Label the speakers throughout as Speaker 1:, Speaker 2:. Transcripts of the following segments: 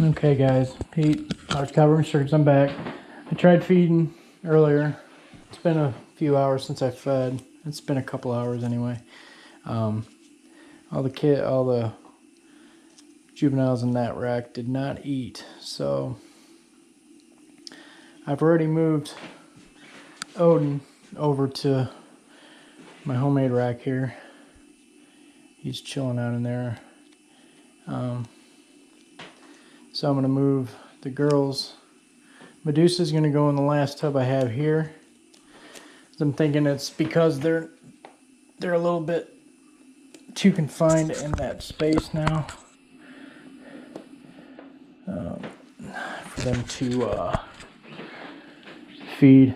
Speaker 1: Okay guys, Pete, large caliber instructors, I'm back. I tried feeding earlier. It's been a few hours since I fed. It's been a couple hours anyway. All the juveniles in that rack did not eat. So I've already moved Odin over to my homemade rack here. He's chilling out in there. So I'm going to move the girls. Medusa's going to go in the last tub I have here. I'm thinking it's because they're a little bit too confined in that space now for them to feed.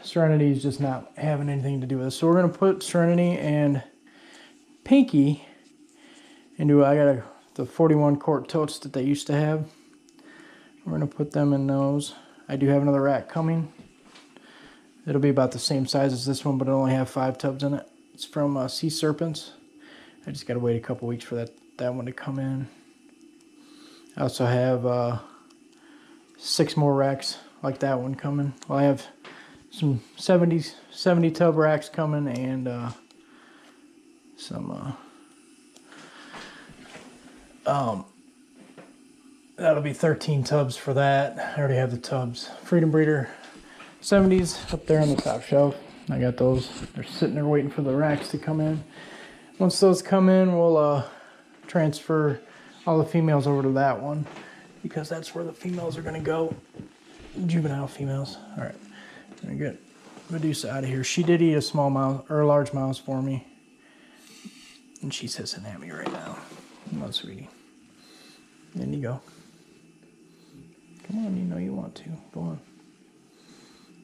Speaker 1: Serenity's just not having anything to do with it. So we're going to put Serenity and Pinky into, the 41 quart totes that they used to have. We're going to put them in those. I do have another rack coming. It'll be about the same size as this one, but it'll only have 5 tubs in it. It's from Sea Serpents. I just got to wait a couple weeks for that one to come in. I also have 6 more racks like that one coming. Well, I have some 70 tub racks coming and some that'll be 13 tubs for that. I already have the tubs. Freedom Breeder 70s up there on the top shelf. I got those. They're sitting there waiting for the racks to come in. Once those come in, we'll transfer all the females over to that one because that's where the females are going to go. Juvenile females. All right. I'm going to get Medusa out of here. She did eat a small mouse or a large mouse for me. And she's hissing at me right now. Come on, sweetie. In you go. Come on, you know you want to. Go on.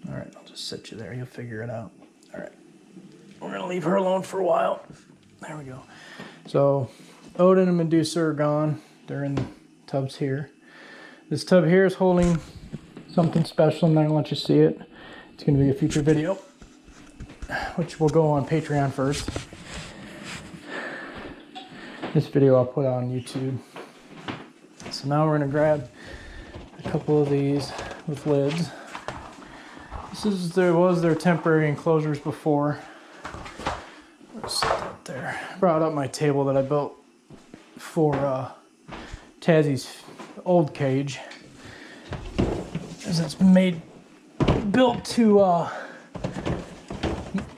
Speaker 1: All right, I'll just set you there. You'll figure it out. All right. We're going to leave her alone for a while. There we go. So, Odin and Medusa are gone. They're in the tubs here. This tub here is holding something special. I'm not going to let you see it. It's going to be a future video, which will go on Patreon first. This video I'll put on YouTube. So now we're going to grab a couple of these with lids. There was their temporary enclosures before. Let's set that there. Brought up my table that I built for Tazzie's old cage, as it's built to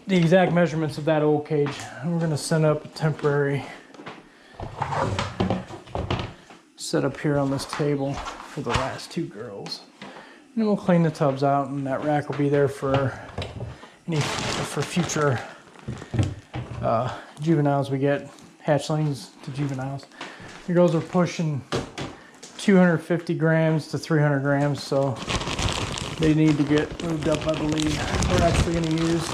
Speaker 1: the exact measurements of that old cage. And we're going to set up a temporary setup here on this table for the last 2 girls. And we'll clean the tubs out, and that rack will be there for future juveniles we get, hatchlings to juveniles. The girls are pushing 250 grams to 300 grams, so they need to get moved up, I believe. We're actually going to use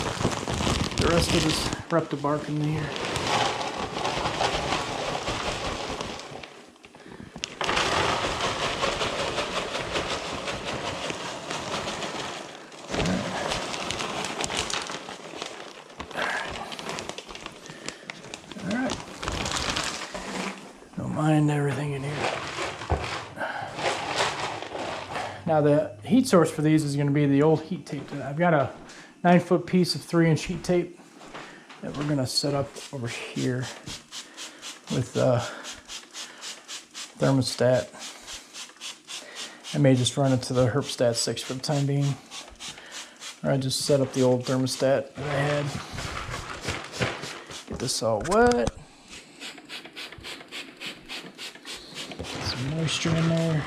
Speaker 1: the rest of this Reptibark in here. Mind everything in here. Now the heat source for these is going to be the old heat tape. I've got a 9-foot piece of 3-inch heat tape that we're going to set up over here with thermostat. I may just run it to the Herpstat 6 for the time being. Or I just set up the old thermostat that I had. Get this all wet. Moisture in there.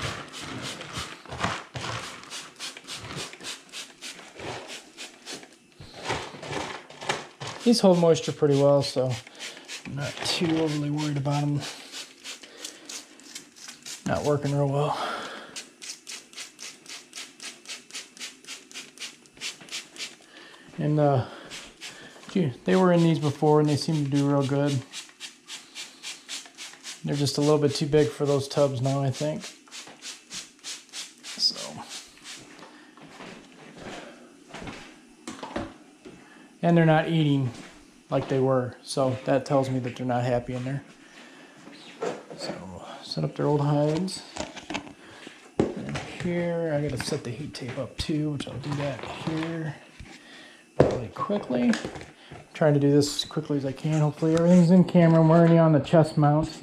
Speaker 1: These hold moisture pretty well, so I'm not too overly worried about them not working real well. And they were in these before and they seem to do real good. They're just a little bit too big for those tubs now, I think. So. And they're not eating like they were, so that tells me that they're not happy in there. So, set up their old hides. here. I gotta set the heat tape up too, which I'll do that here really quickly. I'm trying to do this as quickly as I can. Hopefully everything's in camera. I'm already on the chest mounts.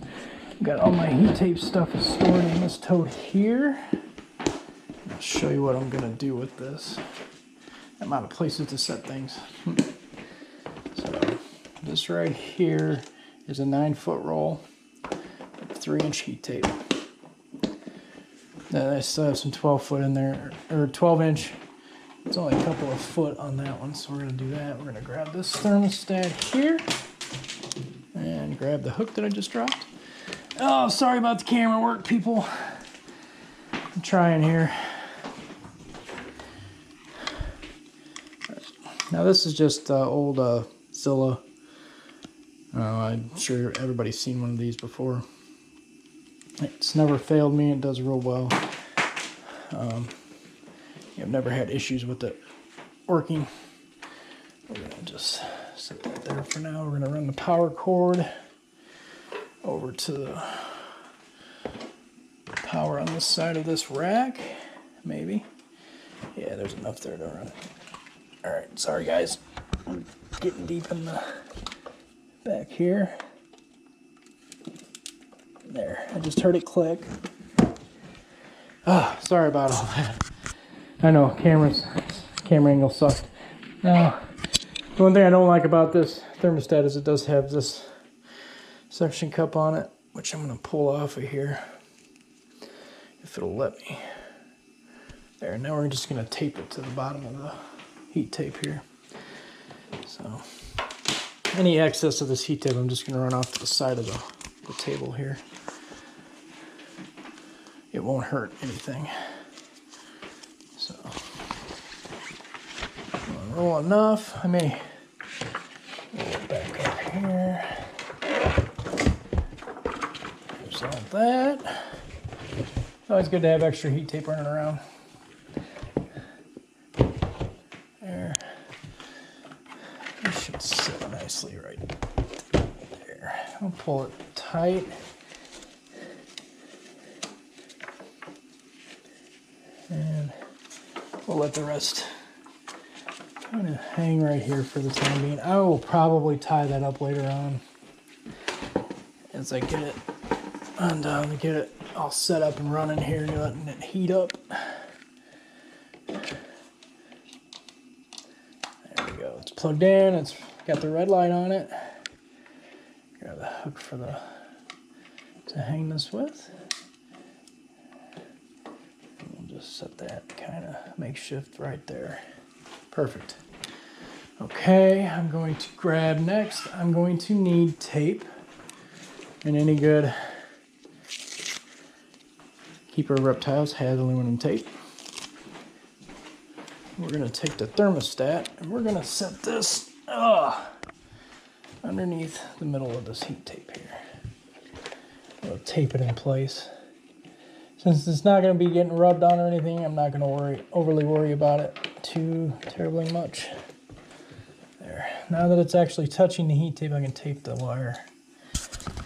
Speaker 1: Got all my heat tape stuff is stored in this tote here. I'll show you what I'm gonna do with this. I'm out of places to set things. So this right here is a 9-foot roll of 3-inch heat tape. Then I still have some 12-foot in there, or 12-inch. It's only a couple of foot on that one, so we're gonna do that. We're gonna grab this thermostat here and grab the hook that I just dropped. Oh, sorry about the camera work, people. I'm trying here. Now this is just old Zilla. I'm sure everybody's seen one of these before. It's never failed me. It does real well. I've never had issues with it working. We're gonna just set that there for now. We're gonna run the power cord over to the power on this side of this rack, maybe. Yeah, there's enough there to run it. All right, sorry guys. I'm getting deep in the back here. There, I just heard it click. Oh, sorry about all that. I know, camera angle sucked. Now, the one thing I don't like about this thermostat is it does have this suction cup on it, which I'm gonna pull off of here, if it'll let me. There, now we're just gonna tape it to the bottom of the heat tape here. So, any excess of this heat tape, I'm just gonna run off to the side of the table here. It won't hurt anything. So, I'm gonna roll enough. I may roll it back up here. There's all that. It's always good to have extra heat tape running around. There. It should sit nicely right there. I'll pull it tight. And we'll let the rest kind of hang right here for the time being. I will probably tie that up later on as I get it undone, to get it all set up and running here and letting it heat up. There we go. It's plugged in. It's got the red light on it. Grab the hook for to hang this with. Just set that kind of makeshift right there. Perfect. Okay, I'm going to grab next. I'm going to need tape and any good Keeper Reptiles has aluminum tape. We're going to take the thermostat and we're going to set this underneath the middle of this heat tape here. We'll tape it in place. Since it's not going to be getting rubbed on or anything, I'm not going to overly worry about it too terribly much. There. Now that it's actually touching the heat tape, I can tape the wire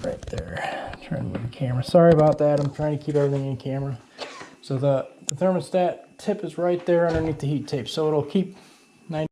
Speaker 1: right there. I'm trying to move the camera. Sorry about that. I'm trying to keep everything in camera. So the thermostat tip is right there underneath the heat tape, so it'll keep 90.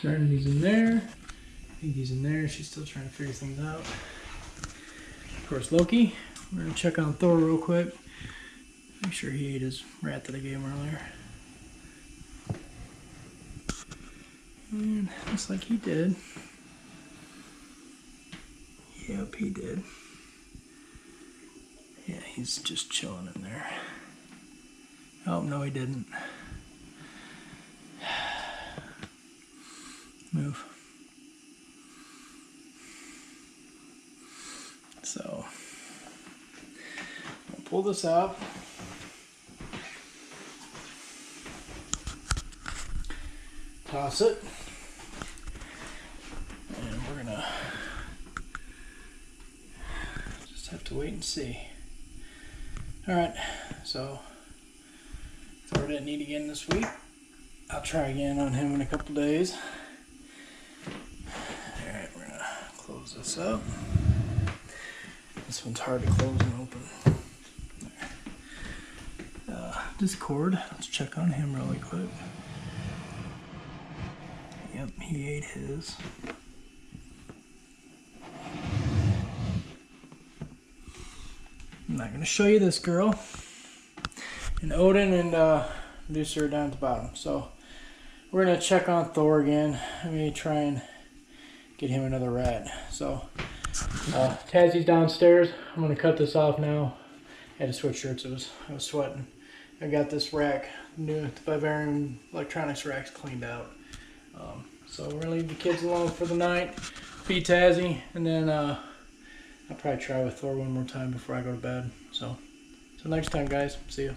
Speaker 1: Serenity's in there. Pinky's in there. She's still trying to figure things out. Of course, Loki. We're going to check on Thor real quick. Make sure he ate his rat that I gave him earlier. And looks like he did. Yep, he did. Yeah, he's just chilling in there. Oh, no, he didn't. Move. So, I'll pull this out. Toss it. And we're gonna just have to wait and see. Alright, so Thor didn't eat again this week. I'll try again on him in a couple days. Alright, we're gonna close this up. This one's hard to close and open. Discord, let's check on him really quick. Yep, he ate his. I'm not gonna show you this girl. And Odin and Medusa are down at the bottom. So we're gonna check on Thor again. Let me try and get him another rat. So Tazzy's downstairs. I'm gonna cut this off now. I had to switch shirts. I was sweating. I got this rack, the Vivarium electronics rack's cleaned out. So we're gonna leave the kids alone for the night, feed Tazzy, and then I'll probably try with Thor one more time before I go to bed. So next time, guys. See ya.